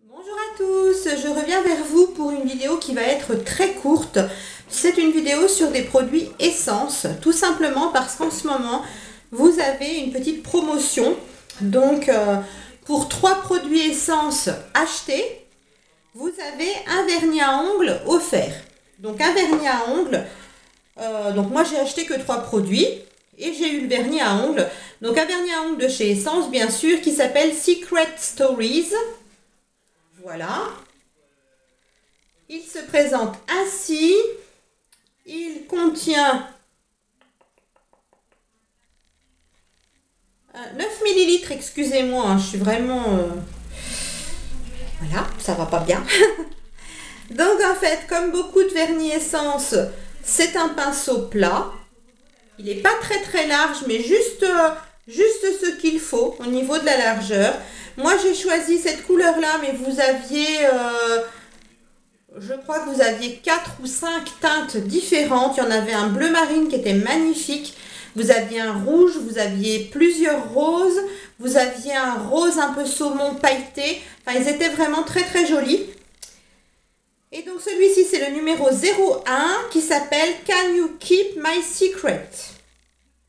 Bonjour à tous, je reviens vers vous pour une vidéo qui va être très courte. C'est une vidéo sur des produits essence, tout simplement parce qu'en ce moment, vous avez une petite promotion. Donc, pour 3 produits essence achetés, vous avez un vernis à ongles offert. Donc, un vernis à ongles, donc moi j'ai acheté que 3 produits et j'ai eu le vernis à ongles. Donc, un vernis à ongles de chez Essence, bien sûr, qui s'appelle Secret Stories. Voilà. Il se présente ainsi. Il contient 9 millilitres, excusez-moi, hein, je suis vraiment... Voilà, ça va pas bien. Donc en fait, comme beaucoup de vernis essence, c'est un pinceau plat. Il n'est pas très large, mais juste ce qu'il faut au niveau de la largeur. Moi, j'ai choisi cette couleur-là, mais vous aviez... je crois que vous aviez 4 ou 5 teintes différentes. Il y en avait un bleu marine qui était magnifique. Vous aviez un rouge, vous aviez plusieurs roses. Vous aviez un rose un peu saumon pailleté. Enfin, ils étaient vraiment très jolis. Et donc, celui-ci, c'est le numéro 01 qui s'appelle Can You Keep My Secret?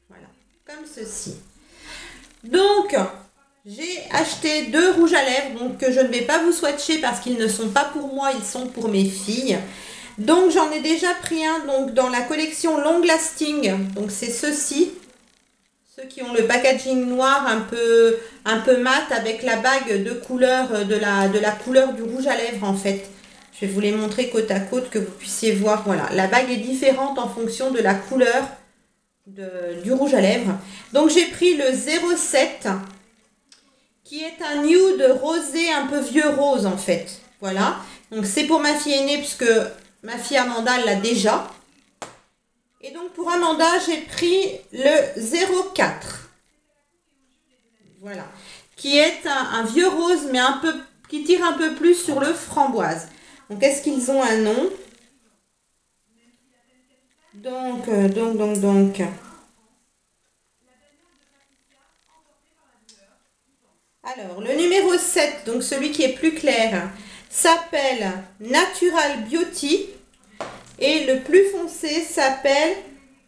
Voilà, comme ceci. Donc... j'ai acheté 2 rouges à lèvres, donc que je ne vais pas vous swatcher parce qu'ils ne sont pas pour moi, ils sont pour mes filles. Donc j'en ai déjà pris un donc, dans la collection Long Lasting, donc c'est ceux-ci. Ceux qui ont le packaging noir un peu mat avec la bague de couleur, de la couleur du rouge à lèvres en fait. Je vais vous les montrer côte à côte que vous puissiez voir. Voilà, la bague est différente en fonction de la couleur du rouge à lèvres. Donc j'ai pris le 07. Qui est un nude rosé, un peu vieux rose en fait. Voilà. Donc c'est pour ma fille aînée puisque ma fille Amanda l'a déjà. Et donc pour Amanda, j'ai pris le 04. Voilà. Qui est un vieux rose mais qui tire un peu plus sur le framboise. Donc est-ce qu'ils ont un nom? Donc. Alors, le numéro 7, donc celui qui est plus clair, s'appelle Natural Beauty. Et le plus foncé s'appelle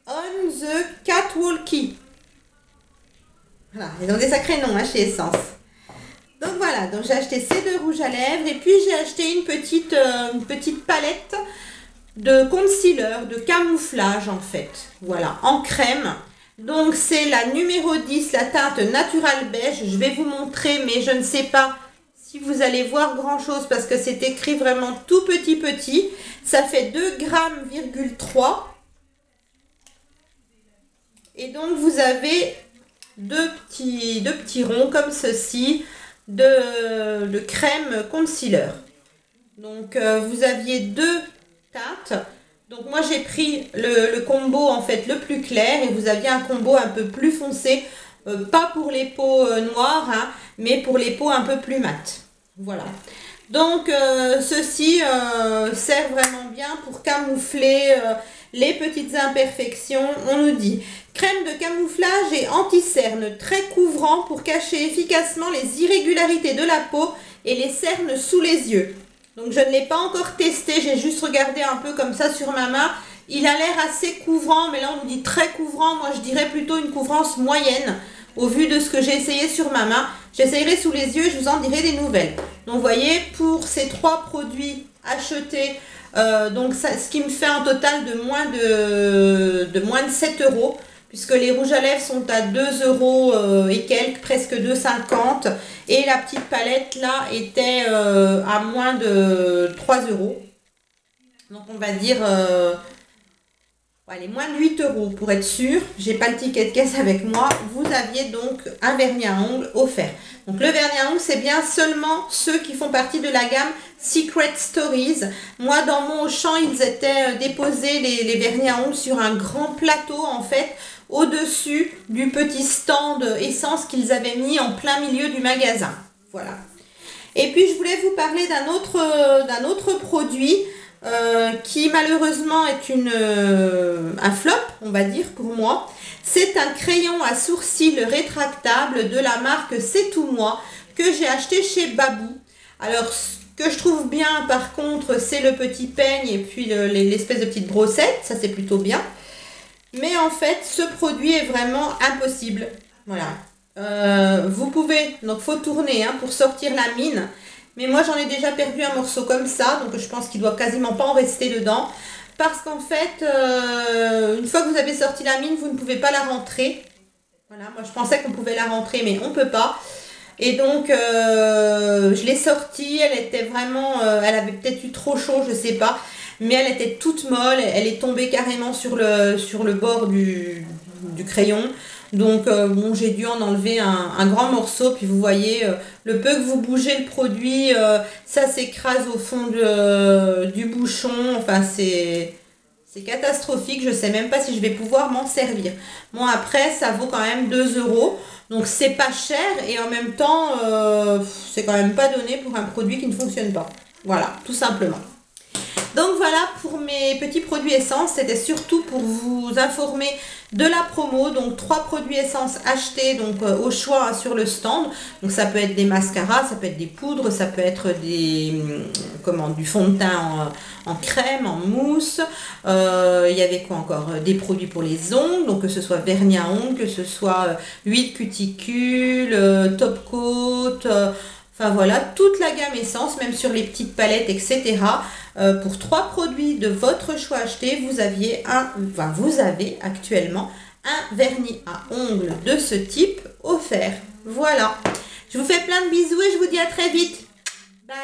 On the Catwalkie. Voilà, ils ont des sacrés noms hein, chez Essence. Donc voilà, donc j'ai acheté ces 2 rouges à lèvres. Et puis j'ai acheté une petite palette de concealer, de camouflage en fait. Voilà, en crème. Donc c'est la numéro 10, la teinte Natural Beige. Je vais vous montrer, mais je ne sais pas si vous allez voir grand chose parce que c'est écrit vraiment tout petit. Ça fait 2,3 grammes. Et donc vous avez deux petits ronds comme ceci de crème concealer. Donc vous aviez 2 teintes. Donc moi j'ai pris le combo en fait le plus clair et vous aviez un combo un peu plus foncé, pas pour les peaux noires, hein, mais pour les peaux un peu plus mates. Voilà. Donc ceci sert vraiment bien pour camoufler les petites imperfections. On nous dit crème de camouflage et anti-cerne très couvrant pour cacher efficacement les irrégularités de la peau et les cernes sous les yeux. Donc je ne l'ai pas encore testé, j'ai juste regardé un peu comme ça sur ma main. Il a l'air assez couvrant, mais là on nous dit très couvrant. Moi je dirais plutôt une couvrance moyenne au vu de ce que j'ai essayé sur ma main. J'essayerai sous les yeux et je vous en dirai des nouvelles. Donc vous voyez, pour ces 3 produits achetés, donc ça, ce qui me fait un total de moins de 7 €. Puisque les rouges à lèvres sont à 2 € et quelques, presque 2,50 €. Et la petite palette là était à moins de 3 €. Donc on va dire, allez, moins de 8 € pour être sûr. J'ai pas le ticket de caisse avec moi. Vous aviez donc un vernis à ongles offert. Donc le vernis à ongles, c'est bien seulement ceux qui font partie de la gamme Secret Stories. Moi, dans mon Auchan, ils étaient déposés, les vernis à ongles, sur un grand plateau en fait, au-dessus du petit stand essence qu'ils avaient mis en plein milieu du magasin. Voilà. Et puis, je voulais vous parler d'un autre produit qui malheureusement est un flop, on va dire, pour moi. C'est un crayon à sourcils rétractable de la marque C'est tout moi que j'ai acheté chez Babou. Alors, que je trouve bien, par contre, c'est le petit peigne et puis l'espèce de petite brossette. Ça, c'est plutôt bien. Mais en fait, ce produit est vraiment impossible. Voilà. Vous pouvez, donc faut tourner hein, pour sortir la mine. Mais moi, j'en ai déjà perdu un morceau comme ça. Donc, je pense qu'il doit quasiment pas en rester dedans. Parce qu'en fait, une fois que vous avez sorti la mine, vous ne pouvez pas la rentrer. Voilà, moi, je pensais qu'on pouvait la rentrer, mais on ne peut pas. Et donc, je l'ai sortie. Elle était vraiment... elle avait peut-être eu trop chaud, je ne sais pas. Mais elle était toute molle, elle est tombée carrément sur le bord du crayon. Donc bon, j'ai dû en enlever un grand morceau. Puis vous voyez, le peu que vous bougez le produit, ça s'écrase au fond du bouchon. Enfin, c'est catastrophique. Je ne sais même pas si je vais pouvoir m'en servir. Bon, après, ça vaut quand même 2 €. Donc c'est pas cher et en même temps, c'est quand même pas donné pour un produit qui ne fonctionne pas. Voilà, tout simplement. Donc voilà pour mes petits produits essences, c'était surtout pour vous informer de la promo. Donc 3 produits essences achetés donc au choix sur le stand. Donc ça peut être des mascaras, ça peut être des poudres, ça peut être du fond de teint en crème, en mousse. Il y avait quoi encore? Des produits pour les ongles, donc que ce soit vernis à ongles, que ce soit huile cuticule, top coat. Enfin voilà, toute la gamme essence, même sur les petites palettes, etc. Pour 3 produits de votre choix acheté, vous avez actuellement un vernis à ongles de ce type offert. Voilà. Je vous fais plein de bisous et je vous dis à très vite. Bye.